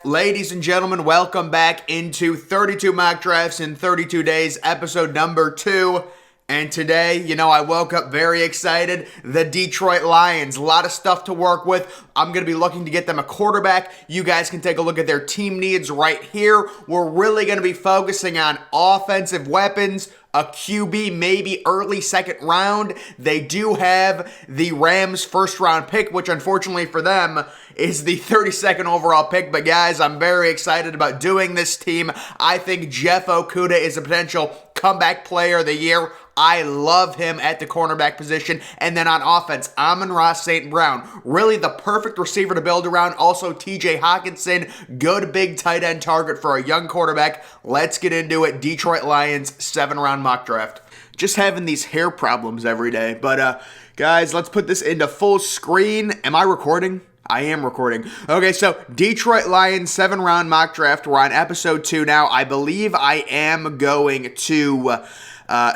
Ladies and gentlemen, welcome back into 32 mock drafts in 32 days, episode number 2. And today, I woke up very excited. The Detroit Lions, a lot of stuff to work with. I'm going to be looking to get them a quarterback. You guys can take a look at their team needs right here. We're really going to be focusing on offensive weapons, a QB, maybe early second round. They do have the Rams' first round pick, which unfortunately for them is the 32nd overall pick. But guys, I'm very excited about doing this team. I think Jeff Okudah is a potential comeback player of the year. I love him at the cornerback position. And then on offense, Amon-Ra St. Brown. Really the perfect receiver to build around. Also, TJ Hawkinson, good big tight end target for a young quarterback. Let's get into it. Detroit Lions, 7-round mock draft. Just having these hair problems every day. But guys, let's put this into full screen. Am I recording? I am recording. Okay, so Detroit Lions 7-round mock draft. We're on episode 2 now. I believe I am going to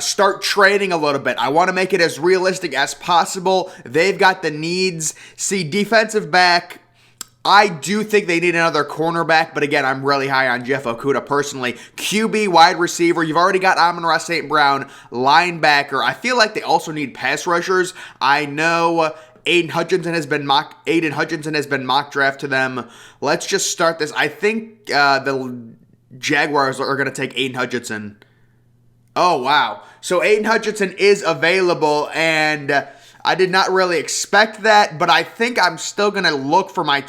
start trading a little bit. I want to make it as realistic as possible. They've got the needs. See, defensive back, I do think they need another cornerback, but again, I'm really high on Jeff Okudah personally. QB, wide receiver, you've already got Amon-Ra St. Brown, linebacker. I feel like they also need pass rushers. I know Aiden Hutchinson has been mock draft to them. Let's just start this. I think the Jaguars are going to take Aiden Hutchinson. Oh, wow. So Aiden Hutchinson is available, and I did not really expect that, but I think I'm still going to look for my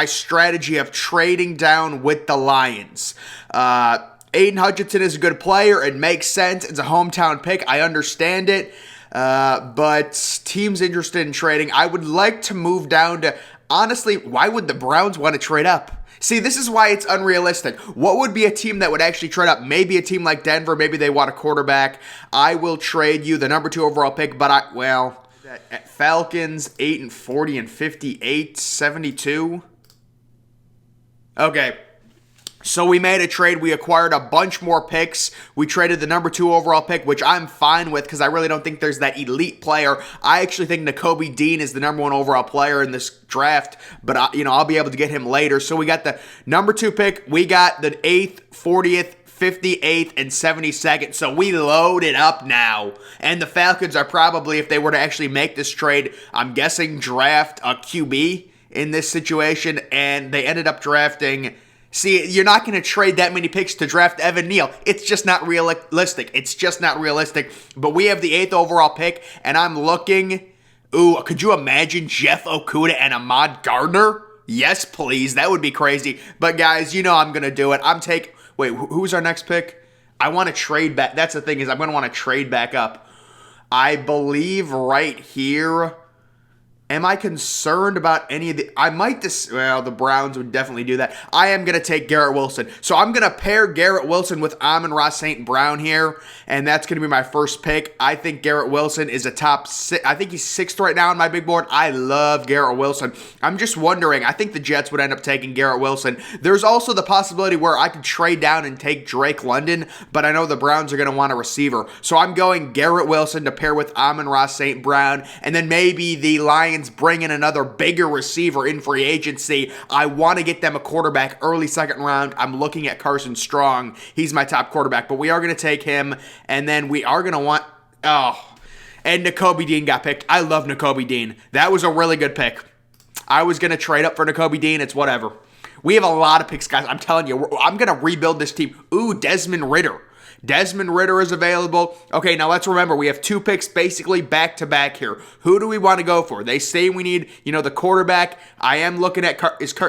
strategy of trading down with the Lions. Aiden Hutchinson is a good player. It makes sense. It's a hometown pick. I understand it. But teams interested in trading, I would like to move down to, honestly, why would the Browns want to trade up? See, this is why it's unrealistic. What would be a team that would actually trade up? Maybe a team like Denver, maybe they want a quarterback. I will trade you the number 2 overall pick, but Falcons, 8-40 and 58, 72. Okay. So we made a trade. We acquired a bunch more picks. We traded the number 2 overall pick, which I'm fine with because I really don't think there's that elite player. I actually think Nakobe Dean is the number 1 overall player in this draft, but I'll be able to get him later. So we got the number 2 pick. We got the 8th, 40th, 58th, and 72nd. So we load it up now. And the Falcons are probably, if they were to actually make this trade, I'm guessing draft a QB in this situation. And they ended up drafting... See, you're not going to trade that many picks to draft Evan Neal. It's just not realistic. But we have the 8th overall pick, and I'm looking... Ooh, could you imagine Jeff Okudah and Ahmad Gardner? Yes, please. That would be crazy. But guys, I'm going to do it. Wait, who's our next pick? I want to trade back. That's the thing, is I'm going to want to trade back up. I believe right here... Am I concerned about any of the... the Browns would definitely do that. I am going to take Garrett Wilson. So I'm going to pair Garrett Wilson with Amon-Ra St. Brown here, and that's going to be my first pick. I think Garrett Wilson is a top 6. I think he's 6th right now on my big board. I love Garrett Wilson. I'm just wondering, I think the Jets would end up taking Garrett Wilson. There's also the possibility where I could trade down and take Drake London, but I know the Browns are going to want a receiver. So I'm going Garrett Wilson to pair with Amon-Ra St. Brown, and then maybe the Lions bring in another bigger receiver in free agency. I want to get them a quarterback early second round. I'm looking at Carson Strong. He's my top quarterback, but we are going to take him, and then we are going to want... and Nakobe Dean got picked. I love Nakobe Dean. That was a really good pick. I was going to trade up for Nakobe Dean. It's whatever. We have a lot of picks, guys. I'm telling you, I'm going to rebuild this team. Ooh, Desmond Ridder. Desmond Ridder is available. Okay, now let's remember, we have 2 picks basically back-to-back here. Who do we want to go for? They say we need, the quarterback. I am looking at...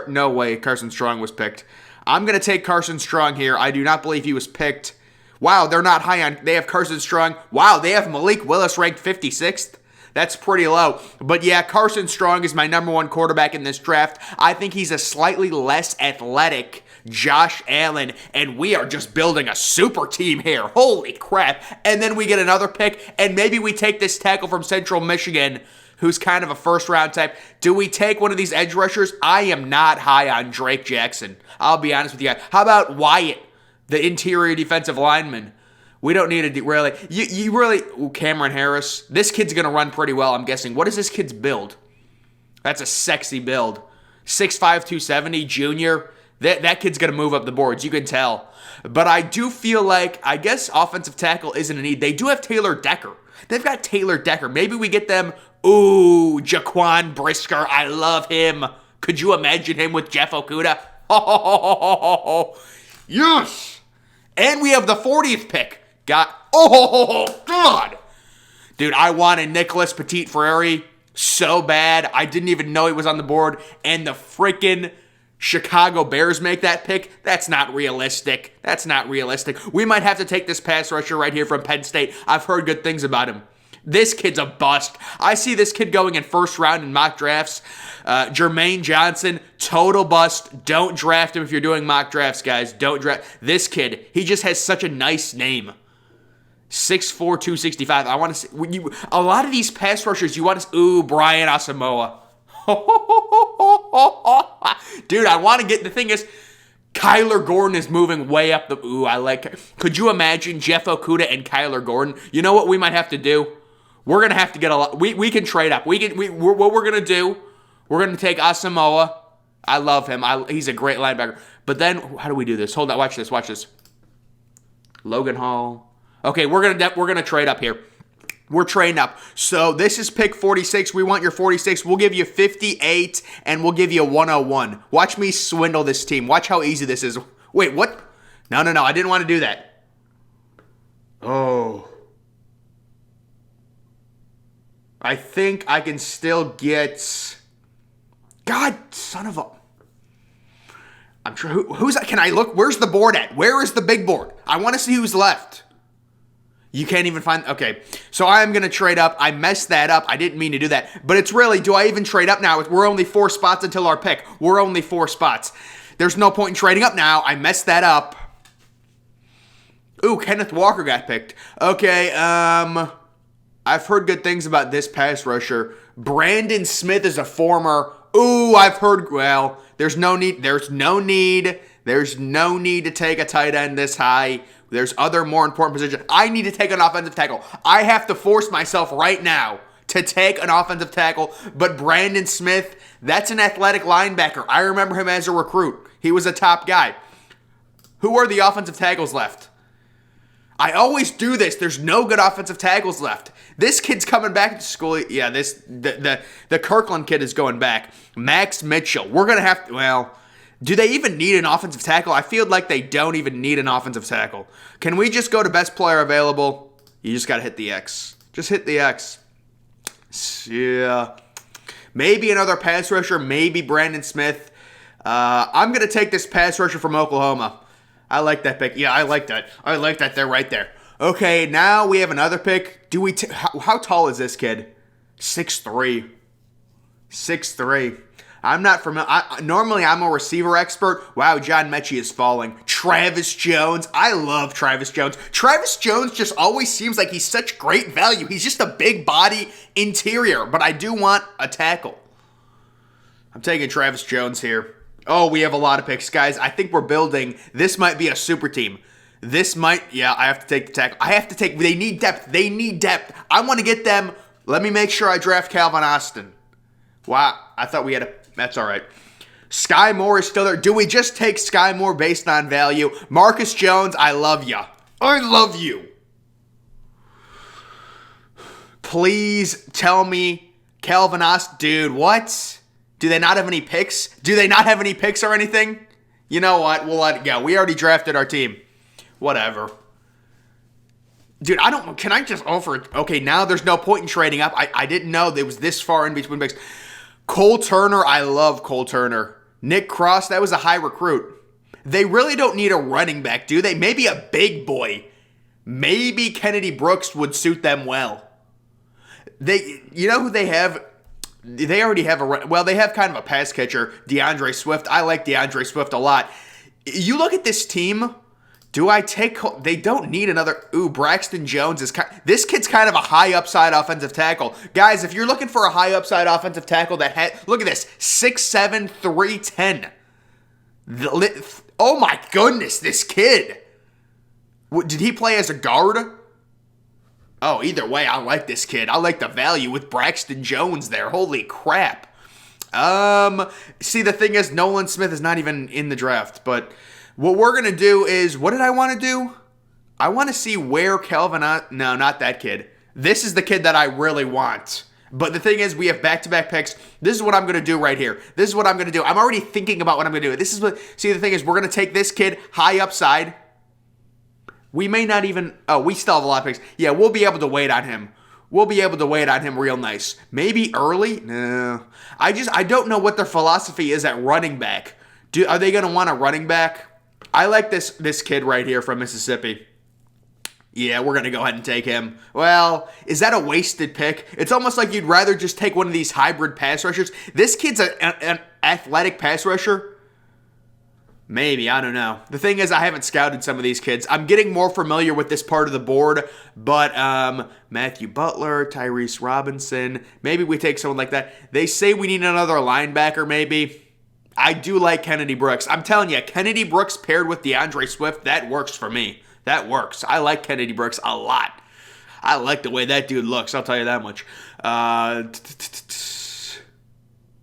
No way Carson Strong was picked. I'm going to take Carson Strong here. I do not believe he was picked. Wow, they're not high on... They have Carson Strong. Wow, they have Malik Willis ranked 56th. That's pretty low. But yeah, Carson Strong is my number 1 quarterback in this draft. I think he's a slightly less athletic Josh Allen, and we are just building a super team here. Holy crap. And then we get another pick, and maybe we take this tackle from Central Michigan, who's kind of a first-round type. Do we take one of these edge rushers? I am not high on Drake Jackson. I'll be honest with you. How about Wyatt, the interior defensive lineman? We don't need to really... You really... Ooh, Cameron Harris. This kid's going to run pretty well, I'm guessing. What is this kid's build? That's a sexy build. 6'5", 270, junior. That kid's going to move up the boards. You can tell. But I do feel like, I guess offensive tackle isn't a need. They do have Taylor Decker. They've got Taylor Decker. Maybe we get them. Ooh, Jaquan Brisker. I love him. Could you imagine him with Jeff Okudah? Yes. And we have the 40th pick. God. Dude, I wanted Nicholas Petit-Frere so bad. I didn't even know he was on the board. And the freaking Chicago Bears make that pick. That's not realistic. We might have to take this pass rusher right here from Penn State. I've heard good things about him. This kid's a bust. I see this kid going in first round in mock drafts. Jermaine Johnson, total bust. Don't draft him if you're doing mock drafts, guys. Don't draft this kid. He just has such a nice name. 6'4", 265. I want to see a lot of these pass rushers. You want to ooh, Brian Asamoah. Dude, I want to get the thing is Kyler Gordon is moving way up the ooh, I like. Could you imagine Jeff Okudah and Kyler Gordon? You know what we might have to do? We're going to have to get a lot. We can trade up. What we're going to do, we're going to take Asamoah. I love him. He's a great linebacker. But then, how do we do this? Hold on. Watch this. Logan Hall. Okay, we're going to trade up here. We're trading up. So this is pick 46. We want your 46. We'll give you 58, and we'll give you 101. Watch me swindle this team. Watch how easy this is. Wait, what? No. I didn't want to do that. Oh. I think I can still get... God, son of a... I'm sure... Who's that? Can I look? Where's the board at? Where is the big board? I want to see who's left. You can't even find... Okay, so I am going to trade up. I messed that up. I didn't mean to do that. But it's really, do I even trade up now? We're only 4 spots until our pick. We're only 4 spots. There's no point in trading up now. I messed that up. Ooh, Kenneth Walker got picked. Okay, I've heard good things about this pass rusher. Brandon Smith is a former... Ooh, I've heard... Well, there's no need to take a tight end this high. There's other more important positions. I need to take an offensive tackle. I have to force myself right now to take an offensive tackle. But Brandon Smith, that's an athletic linebacker. I remember him as a recruit. He was a top guy. Who are the offensive tackles left? I always do this. There's no good offensive tackles left. This kid's coming back to school. Yeah, the Kirkland kid is going back. Max Mitchell. We're going to have to, well, do they even need an offensive tackle? I feel like they don't even need an offensive tackle. Can we just go to best player available? You just got to hit the X. Just hit the X. Yeah. Maybe another pass rusher. Maybe Brandon Smith. I'm going to take this pass rusher from Oklahoma. I like that pick. Yeah, I like that. I like that. They're right there. Okay, now we have another pick. Do we? How tall is this kid? 6'3". 6'3". I'm not familiar. Normally, I'm a receiver expert. Wow, John Mechie is falling. Travis Jones. I love Travis Jones. Travis Jones just always seems like he's such great value. He's just a big body interior, but I do want a tackle. I'm taking Travis Jones here. Oh, we have a lot of picks. Guys, I think we're building. This might be a super team. Yeah, I have to take the tackle. They need depth. I want to get them. Let me make sure I draft Calvin Austin. Wow, I thought we had that's all right. Sky Moore is still there. Do we just take Sky Moore based on value? Marcus Jones, I love ya. I love you. Please tell me Calvin Austin. Dude, what? Do they not have any picks? Or anything? You know what? We'll let it go. We already drafted our team. Whatever. Dude, can I just offer? Okay, now there's no point in trading up. I didn't know there was this far in between picks. Cole Turner, I love Cole Turner. Nick Cross, that was a high recruit. They really don't need a running back, do they? Maybe a big boy. Maybe Kennedy Brooks would suit them well. You know who they have? They already have they have kind of a pass catcher, DeAndre Swift. I like DeAndre Swift a lot. You look at this team. They don't need another. Ooh, Braxton Jones is this kid's kind of a high upside offensive tackle. Guys, if you're looking for a high upside offensive tackle look at this, 6'7", 310. Oh my goodness, this kid. Did he play as a guard? Oh, either way, I like this kid. I like the value with Braxton Jones there. Holy crap. See, the thing is, Nolan Smith is not even in the draft. But what we're going to do is, what did I want to do? I want to see where no, not that kid. This is the kid that I really want. But the thing is, we have back-to-back picks. This is what I'm going to do right here. This is what I'm going to do. I'm already thinking about what I'm going to do. See, the thing is, we're going to take this kid high upside. We may not even, we still have a lot of picks. Yeah, we'll be able to wait on him. We'll be able to wait on him real nice. Maybe early? No. I don't know what their philosophy is at running back. Are they going to want a running back? I like this kid right here from Mississippi. Yeah, we're going to go ahead and take him. Well, is that a wasted pick? It's almost like you'd rather just take one of these hybrid pass rushers. This kid's an athletic pass rusher. Maybe, I don't know. The thing is, I haven't scouted some of these kids. I'm getting more familiar with this part of the board, but Matthew Butler, Tyrese Robinson, maybe we take someone like that. They say we need another linebacker, maybe. I do like Kennedy Brooks. I'm telling you, Kennedy Brooks paired with DeAndre Swift, that works for me. That works. I like Kennedy Brooks a lot. I like the way that dude looks, I'll tell you that much.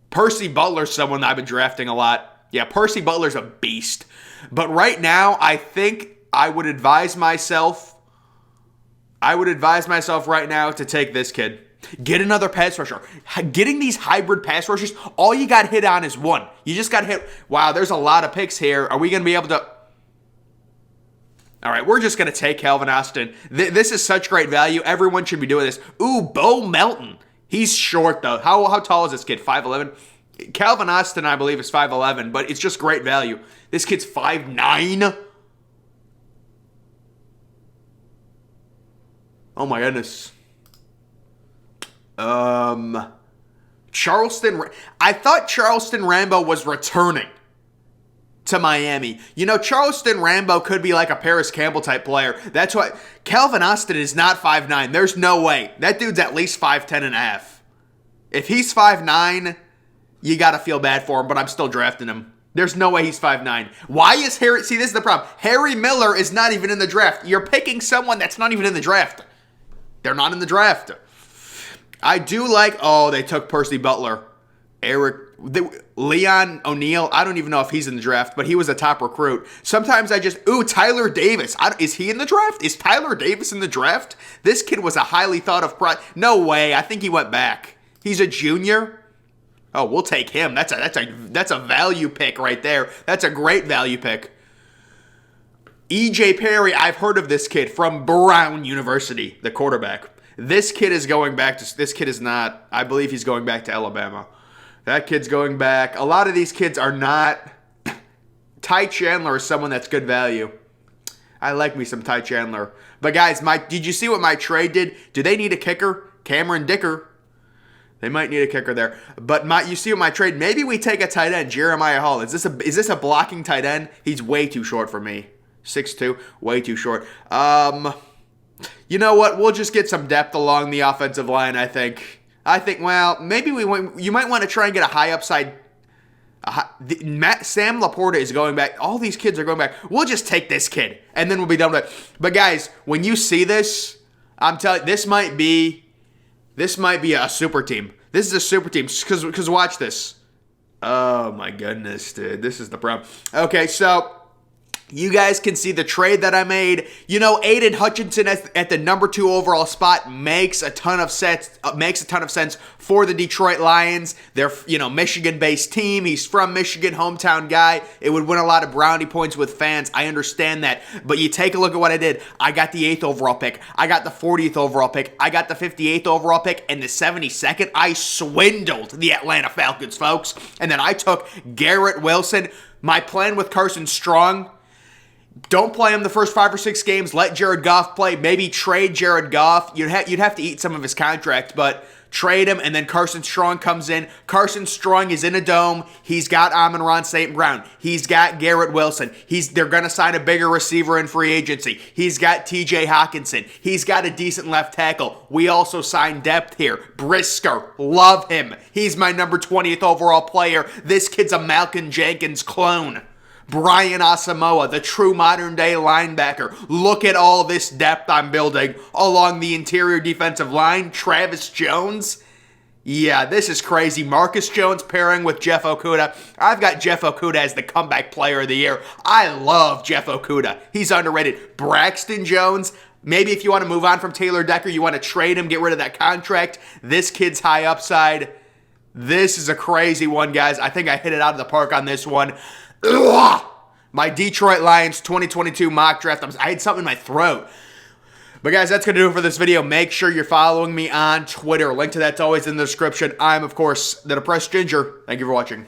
Percy Butler's someone that I've been drafting a lot. Yeah, Percy Butler's a beast. But right now, I think I would advise myself right now to take this kid. Get another pass rusher. Getting these hybrid pass rushers, all you got hit on is one. You just got hit. Wow, there's a lot of picks here. Are we going to be able to... All right, we're just going to take Calvin Austin. This is such great value. Everyone should be doing this. Ooh, Bo Melton. He's short, though. How tall is this kid? 5'11"? Calvin Austin, I believe, is 5'11", but it's just great value. This kid's 5'9". Oh, my goodness. Charleston. I thought Charleston Rambo was returning to Miami. You know, Charleston Rambo could be like a Paris Campbell type player. That's why Calvin Austin is not 5'9". There's no way. That dude's at least 5'10 and a half. If he's 5'9", you got to feel bad for him, but I'm still drafting him. There's no way he's 5'9". Why is Harry... See, this is the problem. Harry Miller is not even in the draft. You're picking someone that's not even in the draft. They're not in the draft. I do like... Oh, they took Percy Butler. Leon O'Neal, I don't even know if he's in the draft, but he was a top recruit. Sometimes I just, Tyler Davis. Is he in the draft? Is Tyler Davis in the draft? This kid was a highly thought of no way. I think he went back. He's a junior. Oh, we'll take him. That's a value pick right there. That's a great value pick. E.J. Perry, I've heard of this kid from Brown University, the quarterback. This kid is not, I believe he's going back to Alabama. That kid's going back. A lot of these kids are not. Ty Chandler is someone that's good value. I like me some Ty Chandler. But guys, did you see what my trade did? Do they need a kicker? Cameron Dicker. They might need a kicker there. But you see what my trade, maybe we take a tight end, Jeremiah Hall. Is this a blocking tight end? He's way too short for me. 6'2", way too short. You know what? We'll just get some depth along the offensive line, I think. Well, maybe you might want to try and get a high upside. Sam Laporta is going back. All these kids are going back. We'll just take this kid, and then we'll be done with it. But guys, when you see this, I'm telling you, this might be a super team. This is a super team, because watch this. Oh, my goodness, dude. This is the problem. Okay, so... You guys can see the trade that I made. You know, Aiden Hutchinson at the number 2 overall spot makes a ton of sense. For the Detroit Lions. They're, Michigan-based team. He's from Michigan, hometown guy. It would win a lot of brownie points with fans. I understand that. But you take a look at what I did. I got the 8th overall pick. I got the 40th overall pick. I got the 58th overall pick. And the 72nd, I swindled the Atlanta Falcons, folks. And then I took Garrett Wilson. My plan with Carson Strong... Don't play him the first 5 or 6 games. Let Jared Goff play. Maybe trade Jared Goff. You'd have to eat some of his contract, but trade him, and then Carson Strong comes in. Carson Strong is in a dome. He's got Amon-Ra St. Brown. He's got Garrett Wilson. They're going to sign a bigger receiver in free agency. He's got T.J. Hawkinson. He's got a decent left tackle. We also signed depth here. Brisker, love him. He's my number 20th overall player. This kid's a Malcolm Jenkins clone. Brian Asamoah, the true modern-day linebacker. Look at all this depth I'm building along the interior defensive line. Travis Jones. Yeah, this is crazy. Marcus Jones pairing with Jeff Okudah. I've got Jeff Okudah as the comeback player of the year. I love Jeff Okudah. He's underrated. Braxton Jones, maybe if you want to move on from Taylor Decker, you want to trade him, get rid of that contract. This kid's high upside. This is a crazy one, guys. I think I hit it out of the park on this one. Ugh! My Detroit Lions 2022 mock draft. I had something in my throat. But guys, that's going to do it for this video. Make sure you're following me on Twitter. Link to that's always in the description. I'm, of course, the Depressed Ginger. Thank you for watching.